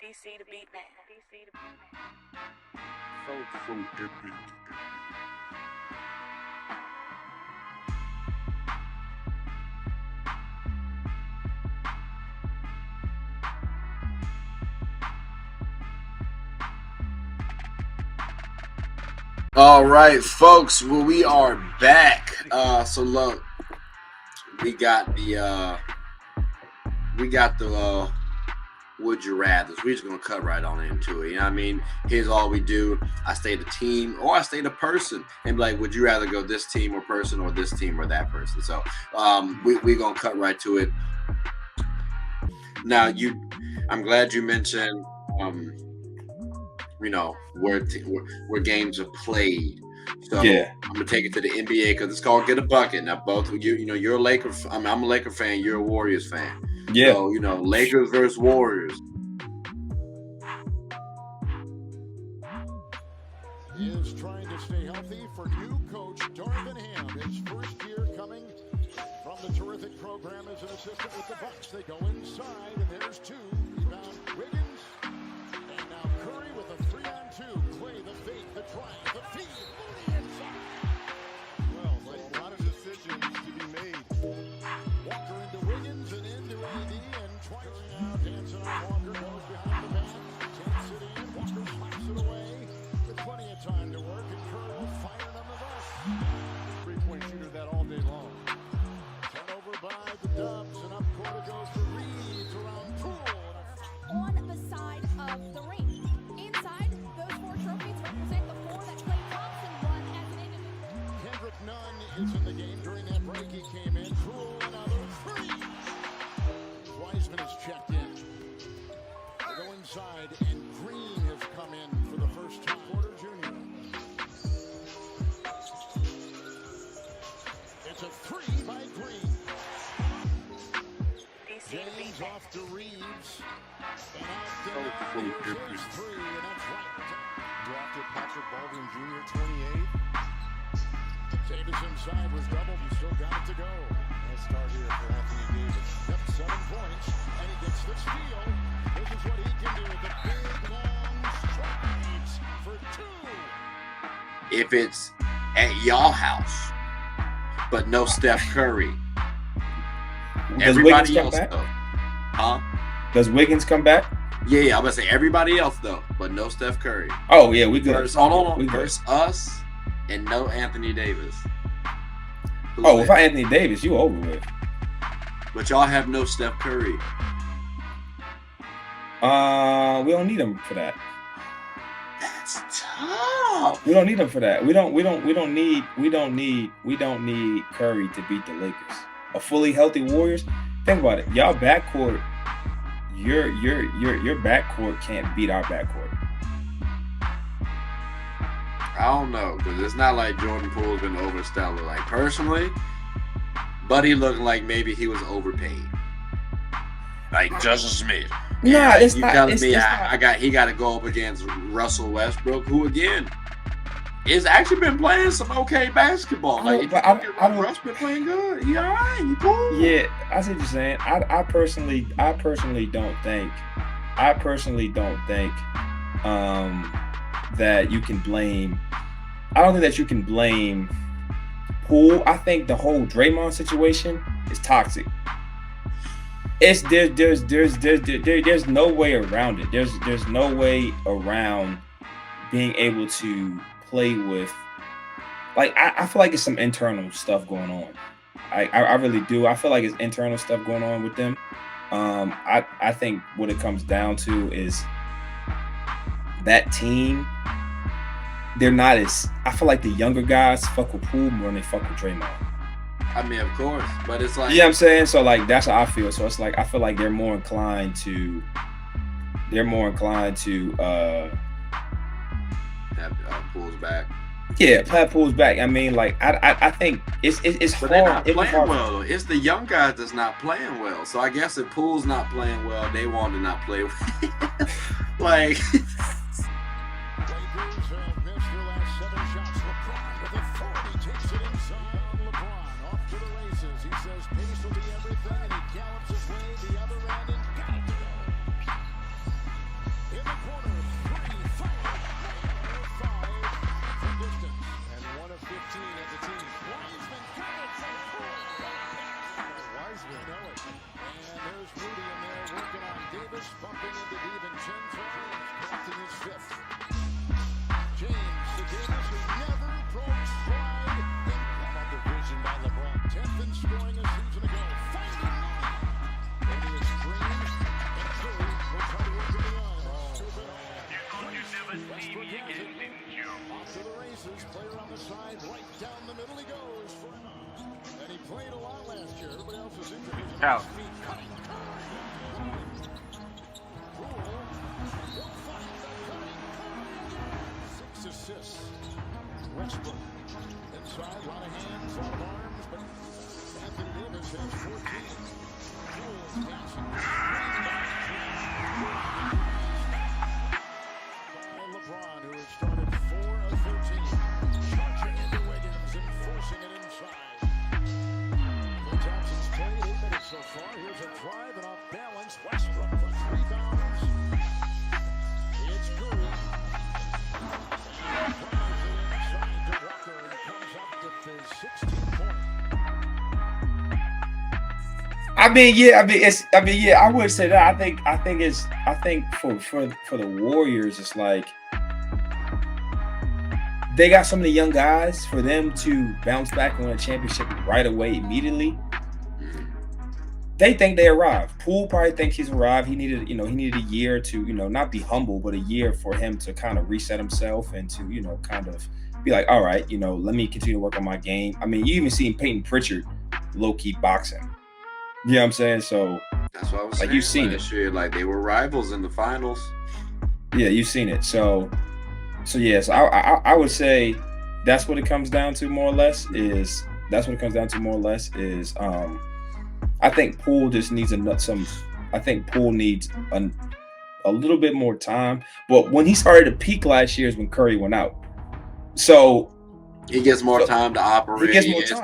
DC the beat man. DC the beat man. So epic. All right, folks. Well, we are back. So look, we got the would you rather. We're just gonna cut right on into it. You know what I mean? Here's all we do. I state a team or I state a person and be like, would you rather go this team or person or this team or that person? So we're gonna cut right to it. Now I'm glad you mentioned where games are played. So yeah. I'm gonna take it to the NBA because it's called Get a Bucket. Now both of you, you're a Laker. I'm a Laker fan. You're a Warriors fan. Yeah. So Lakers versus Warriors. He is trying to stay healthy for new coach Darvin Ham. His first year coming from the terrific program as an assistant with the Bucks. They go inside, and there's two. Rebound Wiggins, and now Curry with a 3-on-2. Clay the fake, the drive, the feed. Mooney inside. Well, a lot of decisions to be made. Walker into Wiggins and into AD, and twice now dancing on Walker, goes behind the back, takes it in. Walker slaps it away with plenty of time to work, and Curry will fire nonetheless. Three-point shooter that all day long. Turnover by the Dubs, and up court it goes to Reeves around Poole. On the side of the ring. Inside, those four trophies represent the four that Klay Thompson won as an individual. Kendrick Nunn is in the game during that break. He came in. Poole, another three. Wiseman is checked in. They go inside, and Green has come in for the first time. Porter Jr. It's a three by Green. James off to Reeves. And out to here's three, and that's right. Drafted Patrick Baldwin Jr., 28. Davis inside was doubled. He still got it to go. Nice start here for Anthony Davis. Yep, 7 points, and he gets the steal. This is what he can do with the big, long strides for 2. If it's at y'all house, but no Steph Curry. Does Everybody Wiggins else, come back? though. Huh? Does Wiggins come back? Yeah, I'm gonna say everybody else though, but no Steph Curry. Oh yeah, we good. Hold on. We good. Versus us and no Anthony Davis. If I Anthony Davis, you over with. But y'all have no Steph Curry. We don't need him for that. That's tough. We don't need him for that. We don't need Curry to beat the Lakers. A fully healthy Warriors. Think about it. Y'all backcourt. Your backcourt can't beat our backcourt. I don't know, because it's not like Jordan Poole's been overstellar. Like personally, Buddy looking like maybe he was overpaid. Like Justin Smith. Nah, it's you not. telling me he got to go up against Russell Westbrook, who again is actually been playing some okay basketball. Like Russ been playing good. He all right. He cool. Yeah, I see what you're saying. I personally don't think that you can blame. I don't think that you can blame Poole. I think the whole Draymond situation is toxic. There's no way around it. There's no way around being able to play with. Like I feel like it's some internal stuff going on. I really do. I feel like it's internal stuff going on with them. I think what it comes down to is that team. They're not as. I feel like the younger guys fuck with Poole more than they fuck with Draymond. I mean, of course, but it's like. You know what I'm saying? So like that's how I feel. So it's like I feel like they're more inclined to. Have Poole's back. Yeah, Pat Poole's back. I mean, like I think it's but hard. They're not playing well. It's the young guys that's not playing well. So I guess if Poole's not playing well, they want to not play well. Like. Lakers have missed their last 7 shots. LeBron with authority takes it inside. LeBron off to the races. He says pace will be everything, and he gallops his way the other end and got it to go. passes. Player on the side, right down the middle he goes. And he played a lot last year. Everybody else is injured. Here's a Out. nice feed. Cutting. Poole won't find the cutting. 6 assists. Westbrook inside, a lot of hands, a lot of arms, but Anthony Davis has 14. Poole passing. By LeBron, who has started 4 of 13. Charging into Wiggins and forcing it inside. Klay Thompson's played 8 minutes so far. Here's a drive and off balance. Westbrook for 3 rebounds. It's Curry. I would say that. I think for the Warriors, it's like they got some of the young guys. For them to bounce back and win a championship right away, immediately, they think they arrived. Poole probably thinks he's arrived. He needed a year to, not be humble, but a year for him to kind of reset himself and to, kind of be like, all right, let me continue to work on my game. I mean, you even seen Peyton Pritchard low-key boxing. You know what I'm saying? So That's what I was like, saying. you've seen it. Year. Like, they were rivals in the finals. Yeah, you've seen it. So yes, I would say that's what it comes down to more or less is I think Poole just needs I think Poole needs a little bit more time. But when he started to peak last year is when Curry went out. So he gets more time to operate. He gets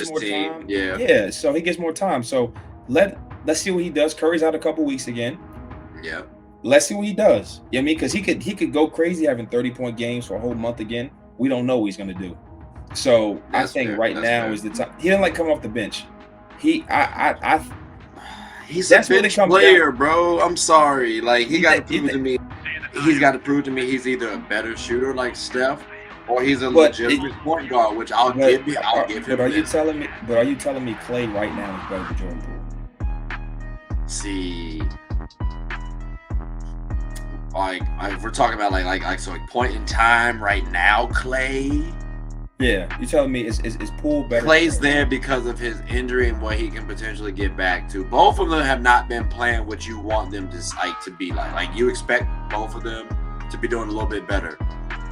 more time. Yeah. So he gets more time. So let's see what he does. Curry's out a couple weeks again. Yeah. Let's see what he does. You know what I mean? Because he could go crazy having 30-point games for a whole month again. We don't know what he's gonna do. So That's I think fair. right That's now fair. is the time. He doesn't like coming off the bench. He's a bench player, bro. I'm sorry. Like, he's got to prove to me he's either a better shooter like Steph, or he's a legitimate point guard, which I'll give him. But are you telling me Klay right now is better than Jordan Poole? See, like if we're talking about like point in time right now, Klay. Yeah, you telling me is Poole better? Klay's there because of his injury and what he can potentially get back to. Both of them have not been playing what you want them to be like. Like, you expect both of them to be doing a little bit better,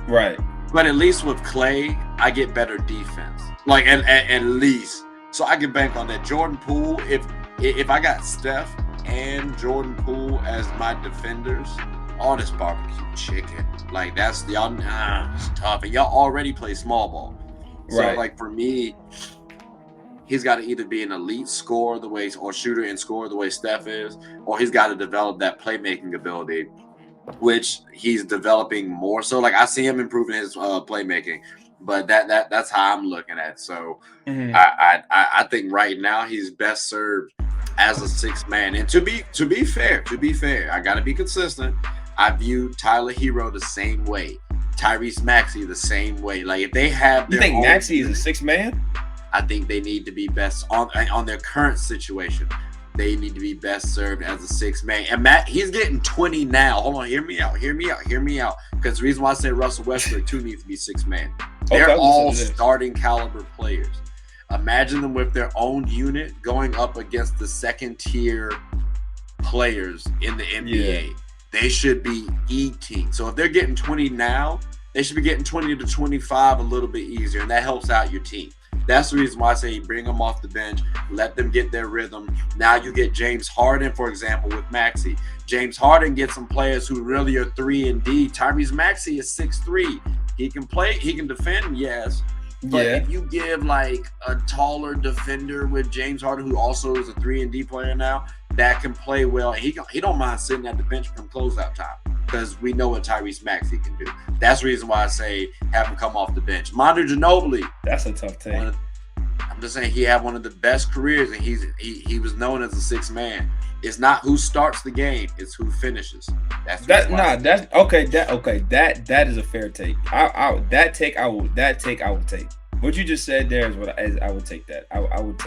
right? But at least with Klay, I get better defense. Like, at least, so I can bank on that. Jordan Poole, if I got Steph and Jordan Poole as my defenders, all this barbecue chicken, like, that's y'all. It's tough, and y'all already play small ball. So, Right. like, for me, he's got to either be an elite scorer or shooter and scorer the way Steph is, or he's got to develop that playmaking ability, which he's developing more so. Like, I see him improving his playmaking, but that's how I'm looking at it. So I think right now he's best served as a sixth man. And to be fair, I got to be consistent. I view Tyler Hero the same way. Tyrese Maxey the same way. Like, if they have You think Maxey is a sixth man? I think they need to be best on their current situation. They need to be best served as a sixth man. And Matt, he's getting 20 now. Hold on, hear me out. Because the reason why I say Russell Westbrook too needs to be sixth man. They're all starting caliber players. Imagine them with their own unit going up against the second tier players in the NBA. Yeah. They should be eating. So if they're getting 20 now, they should be getting 20 to 25 a little bit easier, and that helps out your team. That's the reason why I say bring them off the bench, let them get their rhythm. Now you get James Harden, for example, with Maxey. James Harden gets some players who really are 3 and D. Tyrese Maxey is 6'3". He can play, he can defend, yes. But if you give like a taller defender with James Harden, who also is a 3 and D player now, that can play well, and he don't mind sitting at the bench from closeout time, because we know what Tyrese Maxey can do. That's the reason why I say have him come off the bench. Manu Ginobili. That's a tough take. I'm just saying he had one of the best careers, and he was known as a sixth man. It's not who starts the game; it's who finishes. That is a fair take. That take I will take. What you just said there is I would take that. I would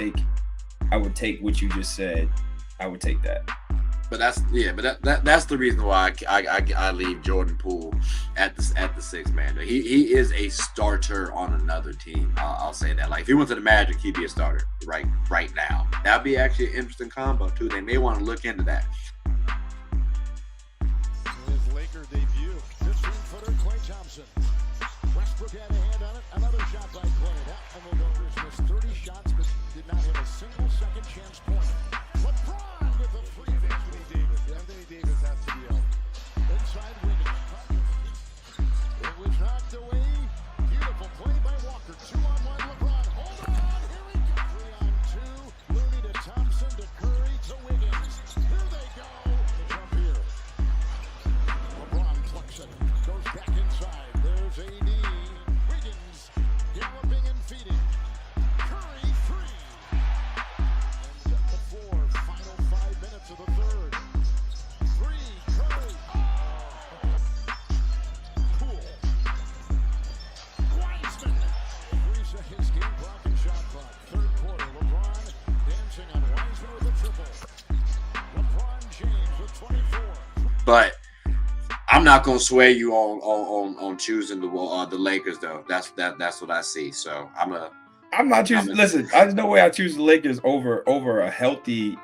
take what you just said. I would take that. But that's the reason why I leave Jordan Poole at the 6 man. He is a starter on another team. I'll say that. Like if he went to the Magic, he'd be a starter right now. That'd be actually an interesting combo too. They may want to look into that. His Laker debut, 15-footer Klay Thompson. Westbrook had a hand on it. Another shot by Klay. That one will go. Missed 30 shots, but did not have a single second chance point. LeBron with a free throw. Anthony Davis has to be out. Inside Wiggins. It was knocked away. Beautiful play by Walker. 2-on-1 LeBron. Hold on. Here he comes. 3-on-2. Looney to Thompson to Curry to Wiggins. Here they go. The jump here. LeBron plucks it. Goes back inside. There's AD. Wiggins galloping and feeding. Curry free. And at the floor. Final 5 minutes of the third. Curry. Cool. Wiseman. 3 seconds game clock and shot clock. Third quarter. LeBron dancing on Wiseman with a triple. LeBron James with 24. But I'm not gonna sway you on choosing the Lakers though. That's what I see. So I'm not choosing. Listen, there's no way I choose the Lakers over a healthy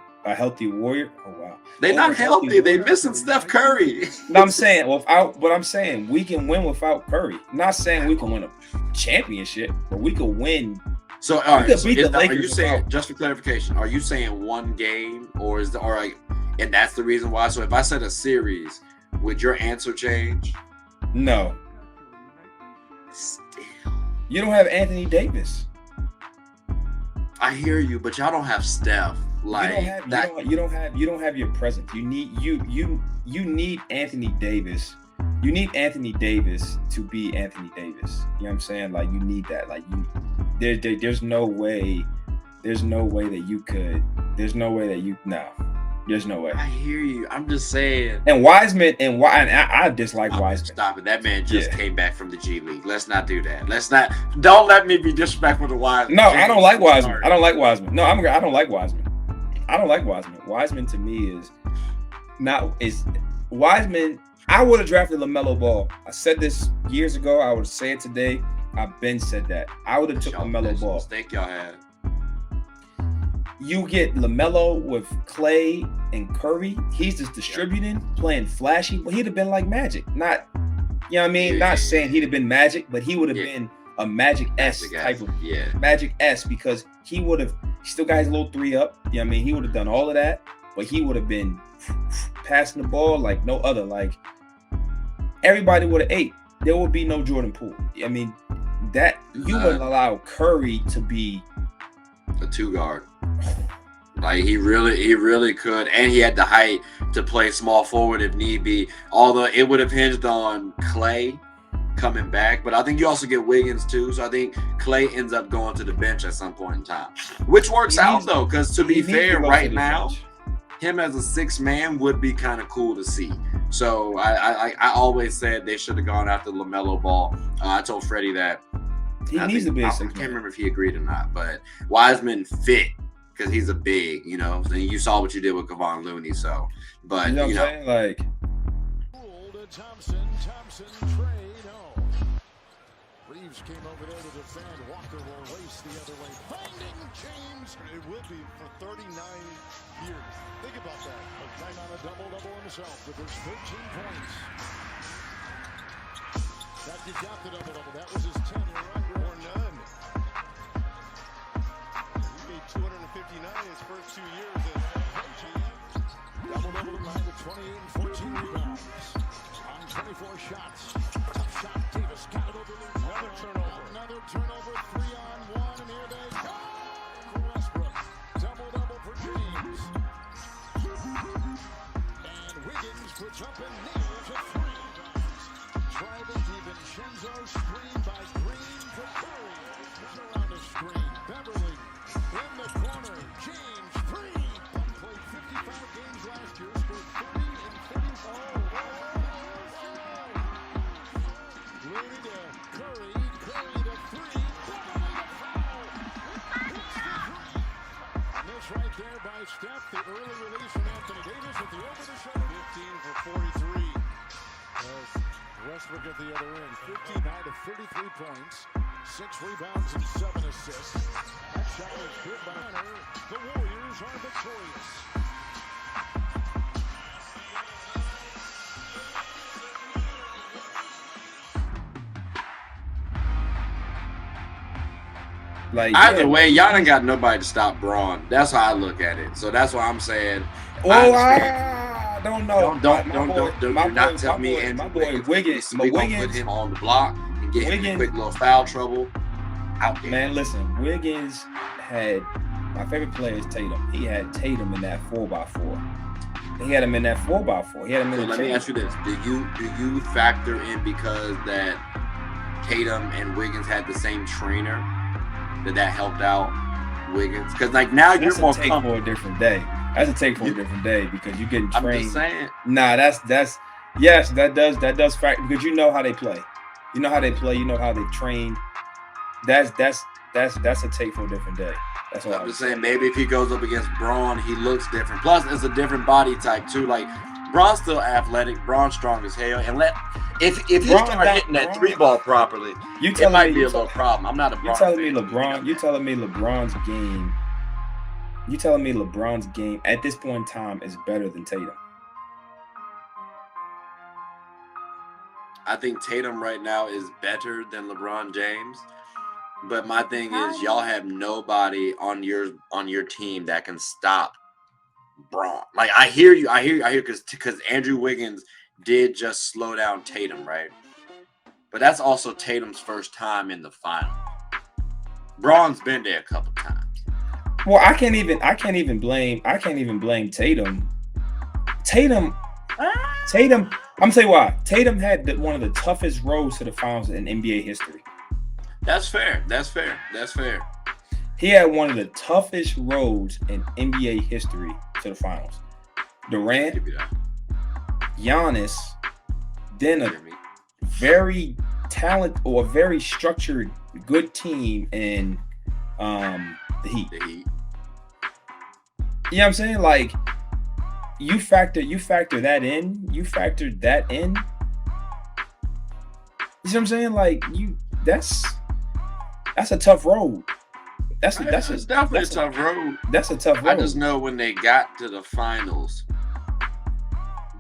Warrior. Oh wow, they're not healthy. They're missing Steph Curry. No, I'm saying I'm saying we can win without Curry. Not saying we can win a championship, but we could win. So all right, beat the are you Lakers saying, without- just for clarification, are you saying one game or is the all right? And that's the reason why. So if I said a series, would your answer change? No, Still, you don't have Anthony Davis. I hear you, but y'all don't have Steph. Like You don't have your presence. You need Anthony Davis. You need Anthony Davis to be Anthony Davis. You know what I'm saying? Like you need that. Like there's no way that you could. There's no way that you There's no way. I hear you. I'm just saying. And Wiseman and I dislike Wiseman. Stop it. That man just came back from the G League. Let's not do that. Don't let me be disrespectful to Wiseman. No, I don't like Wiseman. I don't like Wiseman. No, I don't like Wiseman. I don't like Wiseman. Wiseman to me is Wiseman. I would have drafted LaMelo Ball. I said this years ago. I would say it today. I've been said that. I would have took LaMelo Ball. Mistake y'all had. You get LaMelo with Klay and Curry. He's just distributing, playing flashy. But he'd have been like Magic. Not, you know what I mean? Not saying he'd have been Magic, but he would have been a Magic-esque type of Magic-esque because he would have still got his little 3 up. You know what I mean? He would have done all of that, but he would have been passing the ball like no other. Like everybody would have ate. There would be no Jordan Poole. I mean, that you wouldn't allow Curry to be a 2 guard. Like he really could, and he had the height to play small forward if need be. Although it would have hinged on Klay coming back, but I think you also get Wiggins too. So I think Klay ends up going to the bench at some point in time, which works out though. Because to be fair, right now, him as a 6 man would be kind of cool to see. So I always said they should have gone after LaMelo Ball. I told Freddie that he needs to be a 6 man. I can't remember if he agreed or not, but Wiseman fit. Because he's a big, you know. And you saw what you did with Kevon Looney, so. But, you know what I'm saying? Like. Thompson, Trey, no. Reeves came over there to defend. Walker will race the other way. Finding James. It will be for 39 years. Think about that. McKnight on a double himself with his 13 points. That you got the double. That was his 10-year record. Or none. 259 his first 2 years at Double tonight with 28 and 14 rebounds. On 24 shots. Tough shot. Davis got it over the Another turnover. 3-on-1. And here they go. For Westbrook. Double for James. And Wiggins puts up and nails a 3. Driving DiVincenzo. Screen by Green for Curry. Around the screen. Beverly. In the corner, James 3. Played 55 games last year, scored 30 and 34. Looney to Curry to 3. Beverly to foul. Hits the 3. Miss right there by Steph. The early release from Anthony Davis with the over the shoulder. 15 for 43. Westbrook at the other end. 59 to 33 points. 6 rebounds and 7 assists. That shot is good by Hunter. The Warriors are victorious. Like Either way, y'all done got nobody to stop Braun. That's how I look at it. So that's why I'm saying. I don't know. Do not tell me Andrew Wiggins. We gonna put him on the block and get him in quick little foul trouble. Out there. Man, listen, Wiggins had my favorite player is Tatum. He had Tatum in that 4x4. He had him in that 4x4. He had him in. So let me ask you this: Do you factor in because that Tatum and Wiggins had the same trainer that helped out Wiggins? Because like now that's you're more take for a different day. That's a take for a different day because you're getting trained. I'm just saying. Nah, that's yes, that does factor because you know how they play. You know how they play. You know how they train. That's a take for a different day. That's all I'm just saying. Maybe if he goes up against Braun, he looks different. Plus, it's a different body type too. Like Braun's still athletic. Braun's strong as hell. And if he start hitting that 3-ball properly, it might be a little problem. I'm not a Braun fan. You telling me LeBron's game? You telling me LeBron's game at this point in time is better than Tatum? I think Tatum right now is better than LeBron James. But my thing is, y'all have nobody on your team that can stop Braun. Like I hear you, because Andrew Wiggins did just slow down Tatum, right? But that's also Tatum's first time in the final. Braun's been there a couple times. Well, I can't even blame Tatum. Tatum. I'm saying why. Tatum had one of the toughest roads to the finals in NBA history. That's fair. He had one of the toughest roads in NBA history to the finals. Durant, Giannis, then a very talented or a very structured good team in the Heat. You know what I'm saying? Like you factor that in. You factored that in. You know what I'm saying? Like that's a tough road. That's definitely a tough road. That's a tough road. I just know when they got to the finals,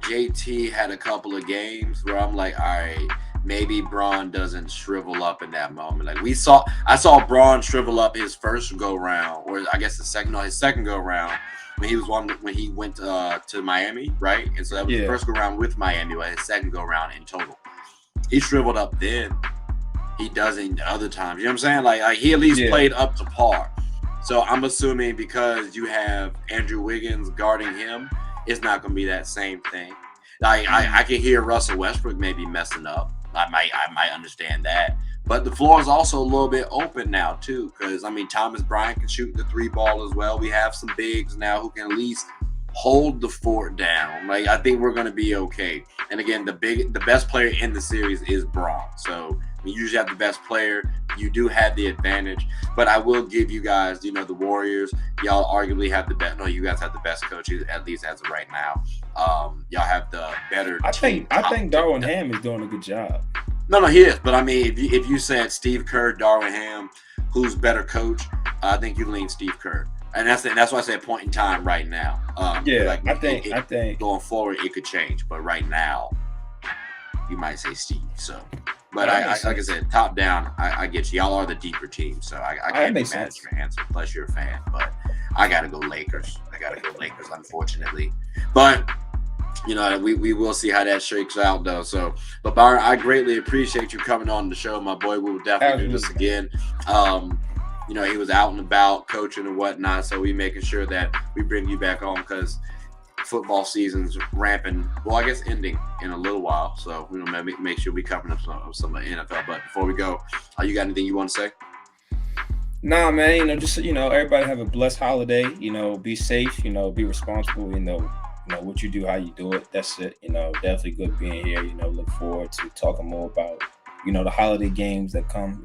JT had a couple of games where I'm like, all right, maybe Braun doesn't shrivel up in that moment. Like I saw Braun shrivel up his first go round, or I guess his second go round when he went to Miami, right? And so that was the first go round with Miami, but his second go round in total. He shriveled up then. He doesn't other times. You know what I'm saying? Like he at least played up to par. So I'm assuming because you have Andrew Wiggins guarding him, it's not going to be that same thing. Like I can hear Russell Westbrook maybe messing up. I might understand that. But the floor is also a little bit open now too, because I mean Thomas Bryant can shoot the 3-ball as well. We have some bigs now who can at least hold the fort down. Like I think we're going to be okay. And again, the best player in the series is Braun. So you usually have the best player. You do have the advantage. But I will give you guys, the Warriors, y'all arguably have the best. No, you guys have the best coaches, at least as of right now. Y'all have the better team. I think Darvin Ham is doing a good job. No, he is. But I mean, if you said Steve Kerr, Darvin Ham, who's better coach, I think you lean Steve Kerr. And that's why I say a point in time right now. I think going forward it could change, but right now you might say Steve. So, but like I said, top down, I get you. Y'all are the deeper team, so I can't be mad at your answer. Plus, you're a fan, but I gotta go Lakers. Unfortunately. But we will see how that shakes out, though. So, but Byron, I greatly appreciate you coming on the show, my boy. We will definitely do this again. He was out and about coaching and whatnot, so we making sure that we bring you back on because football season's ramping. Well, I guess ending in a little while, so make sure we covering up some of the NFL. But before we go, you got anything you want to say? Nah, man. Everybody have a blessed holiday. Be safe. Be responsible. What you do, how you do it. That's it. Definitely good being here. Look forward to talking more about the holiday games that come.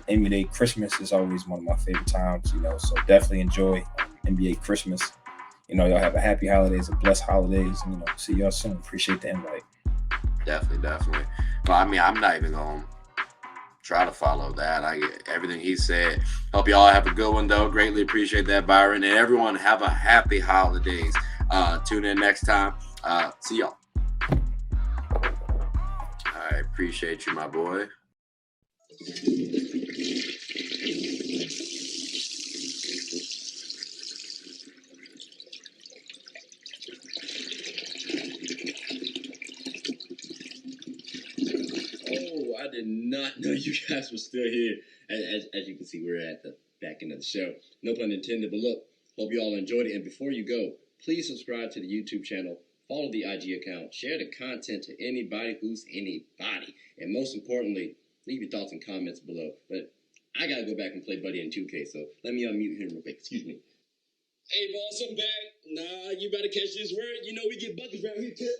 NBA Christmas is always one of my favorite times. So definitely enjoy NBA Christmas. y'all have a happy holidays, a blessed holidays, and see y'all soon. Appreciate the invite. Definitely. Well, I mean, I'm not even going to try to follow that. I get everything he said. Hope y'all have a good one, though. Greatly appreciate that, Byron. And everyone, have a happy holidays. Tune in next time. See y'all. I appreciate you, my boy. Oh, I did not know you guys were still here. As you can see, we're at the back end of the show. No pun intended, but look, hope you all enjoyed it. And before you go, please subscribe to the YouTube channel, follow the IG account, share the content to anybody who's anybody. And most importantly, leave your thoughts and comments below. But I got to go back and play Buddy in 2K, so let me unmute him real quick. Excuse me. Hey, boss, I'm back. Nah, you better catch this word. You know we get buckets around here, too.